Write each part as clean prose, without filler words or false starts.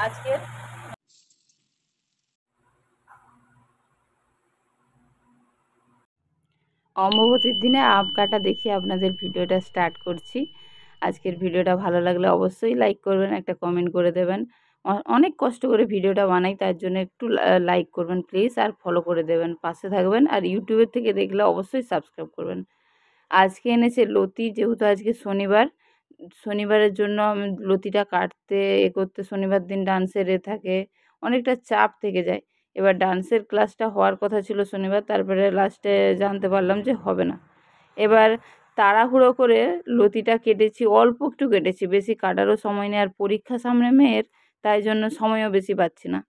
আজকের অমাবস্যার দিনে আম কাটা দেখিয়ে আপনাদের ভিডিওটা স্টার্ট করছি। আজকের ভিডিওটা ভালো লাগলে অবশ্যই লাইক করবেন, একটা কমেন্ট করে দেবেন। অনেক কষ্ট করে ভিডিওটা বানাই, তার জন্য একটু লাইক করবেন প্লিজ, আর ফলো করে দেবেন, পাশে থাকবেন। আর ইউটিউবের থেকে দেখলে অবশ্যই সাবস্ক্রাইব করবেন। আজকে এনেছে লতি, যেহেতু আজকে শনিবার, শনিবারের জন্য আমি লতিটা কাটতে করতে শনিবার দিন ডান্সের থাকে, অনেকটা চাপ থেকে যায়। এবার ডান্সের ক্লাসটা হওয়ার কথা ছিল শনিবার, তারপরে লাস্টে জানতে পারলাম যে হবে না। এবার তাড়াহুড়ো করে লতিটা কেটেছি, অল্প একটু কেটেছি, বেশি কাটারও সময় নেই, আর পরীক্ষা সামনে মেয়ের, তাই জন্য সময়ও বেশি পাচ্ছি না।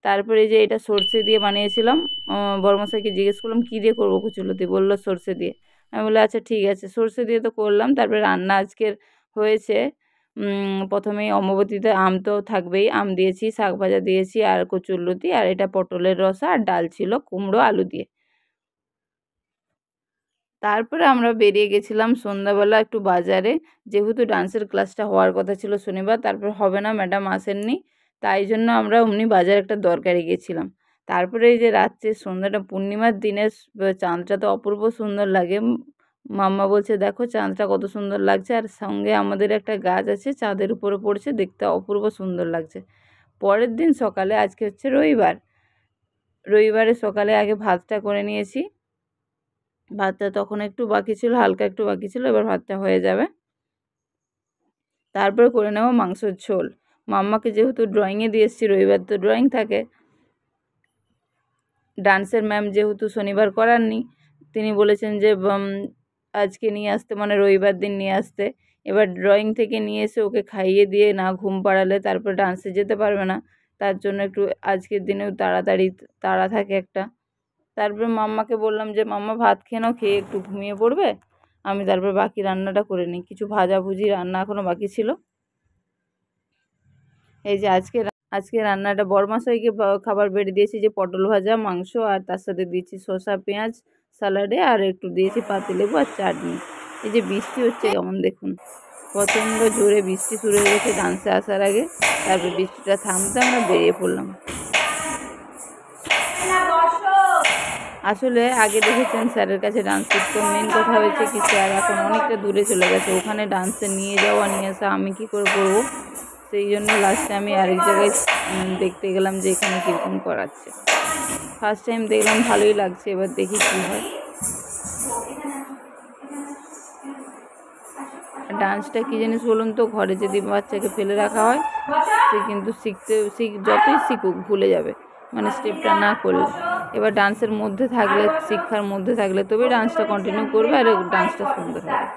তারপরে যে এটা সর্ষে দিয়ে বানিয়েছিলাম, বড়মশাইকে জিজ্ঞেস করলাম কী দিয়ে করবো কচুলতি, বললো সর্ষে দিয়ে। আমি বললাম আচ্ছা ঠিক আছে, সর্ষে দিয়ে তো করলাম। তারপরে রান্না আজকের হয়েছে, প্রথমেই অমাবস্যাতে আম তো থাকবেই, আম দিয়েছি, শাক ভাজা দিয়েছি, আর কচুরলতি, আর এটা পটলের রসা, আর ডাল ছিল কুমড়ো আলু দিয়ে। তারপরে আমরা বেরিয়ে গেছিলাম সন্ধ্যাবেলা একটু বাজারে, যেহেতু ডান্সের ক্লাসটা হওয়ার কথা ছিল শনিবার, তারপর হবে না, ম্যাডাম আসেননি, তাই জন্য আমরা অমনি বাজারে একটা দরকারে গেছিলাম। তারপরে এই যে রাত্রে সন্ধ্যাটা, পূর্ণিমার দিনে চাঁদটা তো অপূর্ব সুন্দর লাগে। মাম্মা বলছে দেখো চাঁদটা কত সুন্দর লাগছে, আর সঙ্গে আমাদের একটা গাছ আছে, চাঁদের উপরে পড়ছে, দেখতে অপূর্ব সুন্দর লাগছে। পরের দিন সকালে, আজকে হচ্ছে রবিবার, রবিবারের সকালে আগে ভাতটা করে নিয়েছি। ভাতটা তখন একটু বাকি ছিল, হালকা একটু বাকি ছিল, এবার ভাতটা হয়ে যাবে। তারপরে করে নেব মাংসের ঝোল। মাম্মাকে যেহেতু ড্রয়িংয়ে দিয়ে এসেছি, রবিবার তো ড্রয়িং থাকে, ডান্সের ম্যাম যেহেতু শনিবার করাননি, তিনি বলেছেন যে আজকে নিয়ে আসতে, মানে রবিবার দিন নিয়ে আসতে। এবার ড্রয়িং থেকে নিয়ে এসে ওকে খাইয়ে দিয়ে না ঘুম পাড়ালে তারপর ডান্সে যেতে পারবে না, তার জন্য একটু আজকের দিনেও তাড়া থাকে একটা। তারপরে মাম্মাকে বললাম যে মাম্মা ভাত খেয়ে নাও, খেয়ে একটু ঘুমিয়ে পড়বে, আমি তারপর বাকি রান্নাটা করে নিই। কিছু ভাজাভুজি রান্না এখনও বাকি ছিল। এই যে আজকে রান্নাটা বড়মশাইকে খাবার বেড়ে দিয়েছি, যে পটল ভাজা, মাংস, আর তার সাথে দিয়েছি শসা পেঁয়াজ স্যালাডে, আর একটু দিয়েছি পাতিলেবু আর চাটনি। এই যে বৃষ্টি হচ্ছে কেমন দেখুন, প্রচণ্ড জোরে বৃষ্টি শুরু হয়ে গেছে ডান্সে আসার আগে। তারপর বৃষ্টিটা থামতে আমরা বেরিয়ে পড়লাম। আসলে আগে দেখেছেন স্যারের কাছে ডান্স শিখতো, মেন কথা হয়েছে কি স্যার এখন অনেকটা দূরে চলে গেছে, ওখানে ডান্সে নিয়ে যাওয়া নিয়ে আসা আমি কী করে করবো, সেই জন্য লাস্টে আমি আরেক জায়গায় দেখতে গেলাম যে এখানে কীরকম করাচ্ছে। ফার্স্ট টাইম দেখলাম ভালোই লাগছে, এবার দেখি কী হয়। ডান্সটা কী জিনিস বলুন তো, ঘরে যদি বাচ্চাকে ফেলে রাখা হয়, সে কিন্তু যতই শিখুক ভুলে যাবে, মানে স্টেপটা না করলে। এবার ডান্সের মধ্যে থাকলে, শিক্ষার মধ্যে থাকলে তবে ডান্সটা কন্টিনিউ করবে, আর ডান্সটা সুন্দর হবে।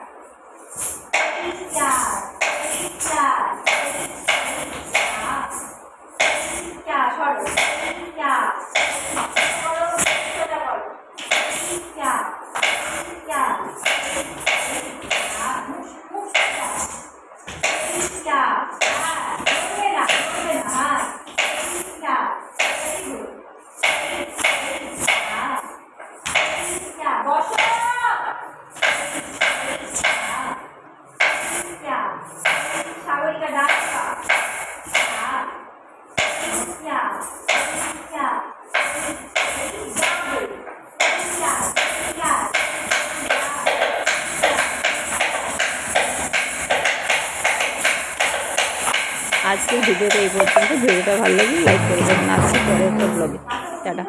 আজকের ভিডিওটা এই পর্যন্ত। ভিডিওটা ভালো লাগলে লাইক করে দেবেন। আসছি পরে একটা ব্লগে। টাটা।